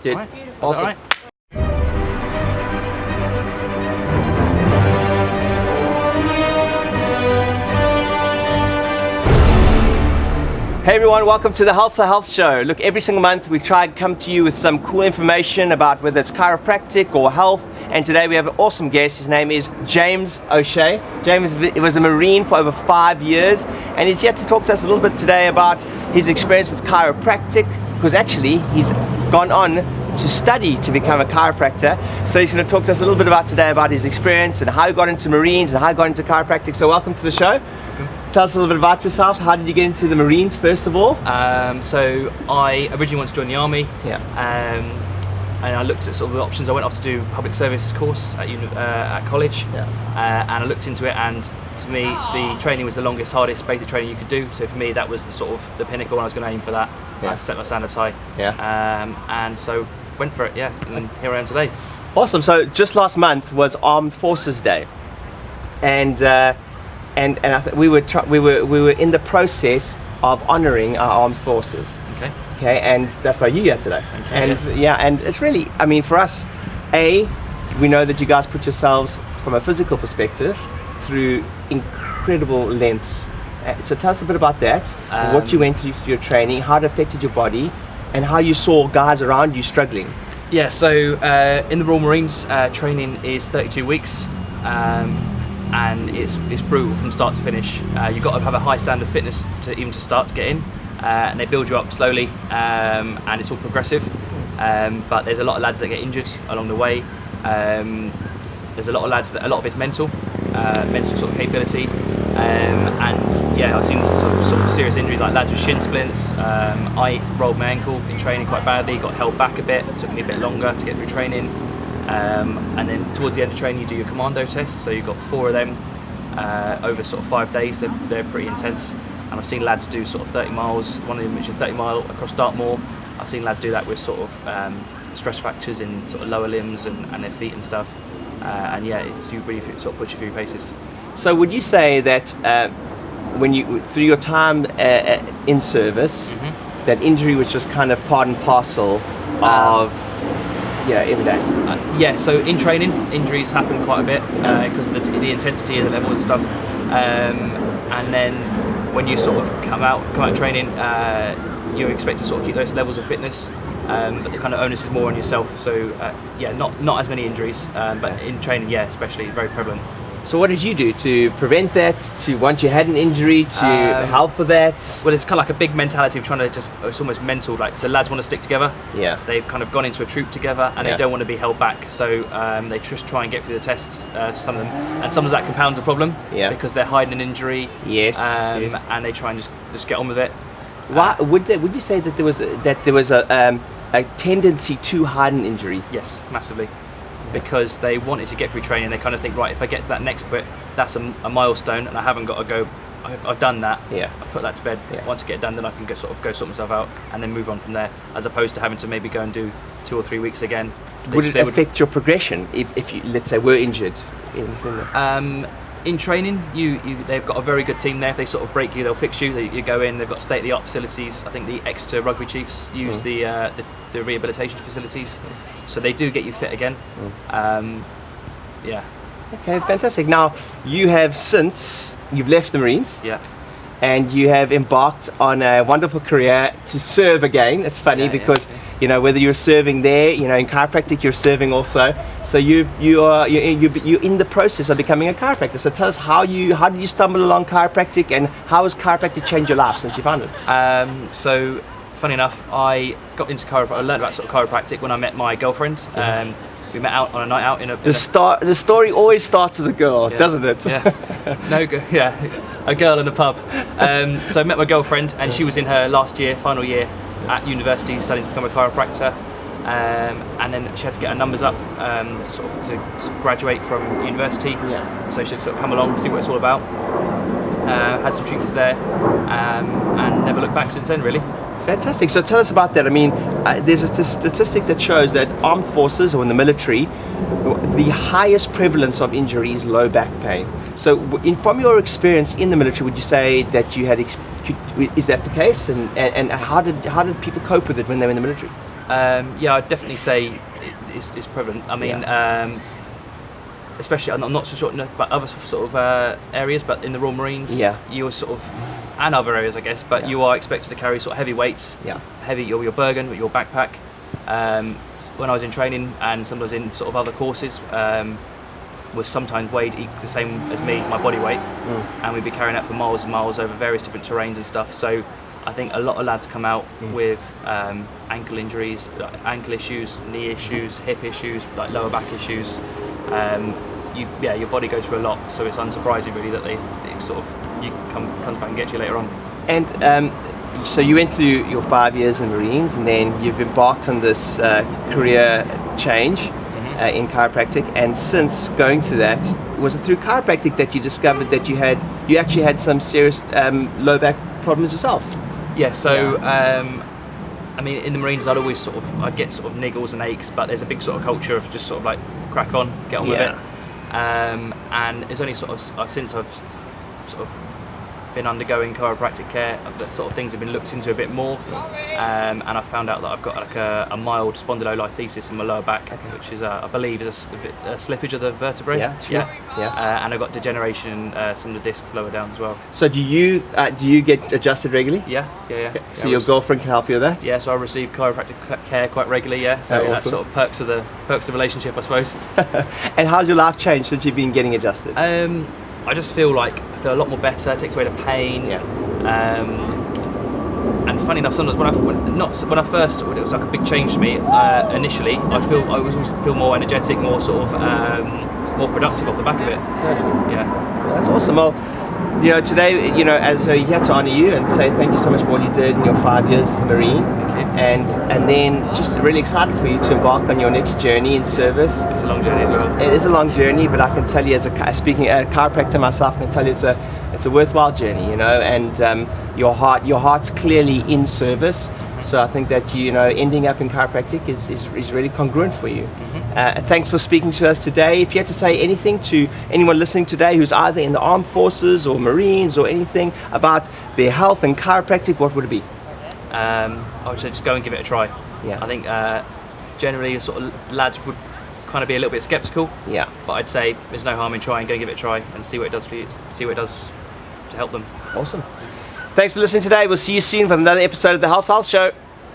dude. All right. Awesome. All right. Hey everyone, welcome to the Halsa Health Show. Look, every single month we try and come to you with some cool information about whether it's chiropractic or health. And today we have an awesome guest. His name is James O'Shea. James was a Marine for over 5 years, and he's here to talk to us a little bit today about his experience with chiropractic, because actually he's gone on to study to become a chiropractor. So he's going to talk to us a little bit about today about his experience and how he got into Marines and how he got into chiropractic. So welcome to the show. Tell us a little bit about yourself. How did you get into the Marines first of all? So I originally wanted to join the army. Yeah. And I looked at sort of the options. I went off to do public service course at college. Yeah. And I looked into it, and to me the training was the longest, hardest basic training you could do. So for me that was the sort of the pinnacle, and I was going to aim for that. Yeah. I set my standards high. Yeah. And so went for it. Yeah. And here I am today. Awesome. So just last month was Armed Forces Day, and I we were in the process of honouring our armed forces. Okay. Okay, and that's why you're here today. Okay, and yeah, and it's really, I mean, for us, we know that you guys put yourselves from a physical perspective through incredible lengths. So tell us a bit about that, what you went through your training, how it affected your body, and how you saw guys around you struggling. Yeah. So in the Royal Marines, training is 32 weeks. And it's brutal from start to finish. You've got to have a high standard of fitness to start to get in, and they build you up slowly, and it's all progressive. But there's a lot of lads that get injured along the way. There's a lot of lads that a lot of it's mental sort of capability, and yeah, I've seen sort of serious injuries like lads with shin splints. I rolled my ankle in training quite badly, got held back a bit. It took me a bit longer to get through training. And then towards the end of training you do your commando tests, so you've got 4 of them over sort of 5 days. They're pretty intense, and I've seen lads do sort of 30 miles, one of them which is 30 mile across Dartmoor. I've seen lads do that with sort of stress fractures in sort of lower limbs and their feet and stuff, and yeah, you really sort of push a few paces. So would you say that when you, through your time in service, that injury was just kind of part and parcel of every day? Yeah, so in training, injuries happen quite a bit because of the intensity and the level and stuff. And then when you sort of come out of training, you expect to sort of keep those levels of fitness, but the kind of onus is more on yourself. So yeah, not as many injuries, but in training, yeah, especially very prevalent. So what did you do to prevent that, to once you had an injury, to help with that? Well, it's kind of like a big mentality of trying to it's almost mental, like, so lads want to stick together. Yeah. They've kind of gone into a troop together, and they don't want to be held back. So they just try and get through the tests, some of them. And sometimes that compounds a problem, because they're hiding an injury. Yes, and they try and just get on with it. Why, would you say that there was a tendency to hide an injury? Yes, massively. Because they wanted to get through training, they kind of think, right, if I get to that next bit, that's a milestone, and I haven't got to go. I've done that. Yeah. I put that to bed. Yeah. Once I get it done, then I can go sort myself out and then move on from there, as opposed to having to maybe go and do 2 or 3 weeks again. Would it affect your progression if you, let's say, were injured? In training, they've got a very good team there. If they sort of break you, they'll fix you. You go in. They've got state-of-the-art facilities. I think the Exeter Rugby Chiefs use the rehabilitation facilities, so they do get you fit again. Yeah. Okay, fantastic. Now you've left the Marines. Yeah. And you have embarked on a wonderful career to serve again. It's funny because you know, whether you're serving there, you know, in chiropractic you're serving also. So you're in the process of becoming a chiropractor. So tell us how did you stumble along chiropractic, and how has chiropractic changed your life since you found it? So funny enough, I got into chiropractic. I learned about sort of chiropractic when I met my girlfriend. We met out on a night out in a. The story always starts with a girl, doesn't it? Yeah. A girl in a pub. So I met my girlfriend, and she was in her final year at university, studying to become a chiropractor. And then she had to get her numbers up to graduate from university. Yeah. So she had to sort of come along, see what it's all about. Had some treatments there, and never looked back since then, really. Fantastic. So tell us about that. I mean, there's a statistic that shows that armed forces, or in the military, the highest prevalence of injury is low back pain. So from your experience in the military, would you say that you had, is that the case? And how did people cope with it when they were in the military? Yeah, I'd definitely say it's prevalent. I mean, especially, I'm not so sure about other sort of areas, but in the Royal Marines, you're sort of, and other areas, I guess, but you are expected to carry sort of heavy weights, heavy your Bergen, your backpack. When I was in training and sometimes in sort of other courses, was sometimes weighed the same as me, my body weight, and we'd be carrying that for miles and miles over various different terrains and stuff. So I think a lot of lads come out with ankle injuries, like ankle issues, knee issues, hip issues, like lower back issues. Your body goes through a lot, so it's unsurprising really that they sort of comes back and gets you later on. And so you went through your 5 years in Marines, and then you've embarked on this career change in chiropractic. And since going through that, was it through chiropractic that you discovered that you actually had some serious low back problems yourself? Yeah. So I mean, in the Marines, I'd get sort of niggles and aches, but there's a big sort of culture of just sort of like crack on, get on with it. And it's only sort of since I've sort of been undergoing chiropractic care that sort of things have been looked into a bit more, and I found out that I've got like a mild spondylolisthesis in my lower back, which is I believe is a slippage of the vertebrae. And I've got degeneration in some of the discs lower down as well. So do you get adjusted regularly? Yeah. So your girlfriend can help you with that? Yeah, so I receive chiropractic care quite regularly. Yeah, so that's sort of perks of the relationship, I suppose. And how's your life changed since you've been getting adjusted? I just feel a lot more better. It takes away the pain. And funny enough, sometimes when I first, it was like a big change to me. Initially, I always feel more energetic, more sort of more productive off the back of it. Totally. Yeah. Well, that's awesome. Well, today, as he had to honour you and say thank you so much for what you did in your 5 years as a Marine. Thank you. And then just really excited for you to embark on your next journey in service. It's a long journey as well. It is a long journey, but I can tell you, speaking as a chiropractor myself, I can tell you it's a worthwhile journey, and your heart's clearly in service. So I think that ending up in chiropractic is really congruent for you. Thanks for speaking to us today. If you had to say anything to anyone listening today who's either in the armed forces or Marines or anything about their health and chiropractic, what would it be? I would say just go and give it a try. Yeah. I think generally sort of lads would kind of be a little bit skeptical. Yeah. But I'd say there's no harm in trying. Go and give it a try and see what it does for you. See what it does to help them. Awesome. Thanks for listening today. We'll see you soon for another episode of the Halsa Show.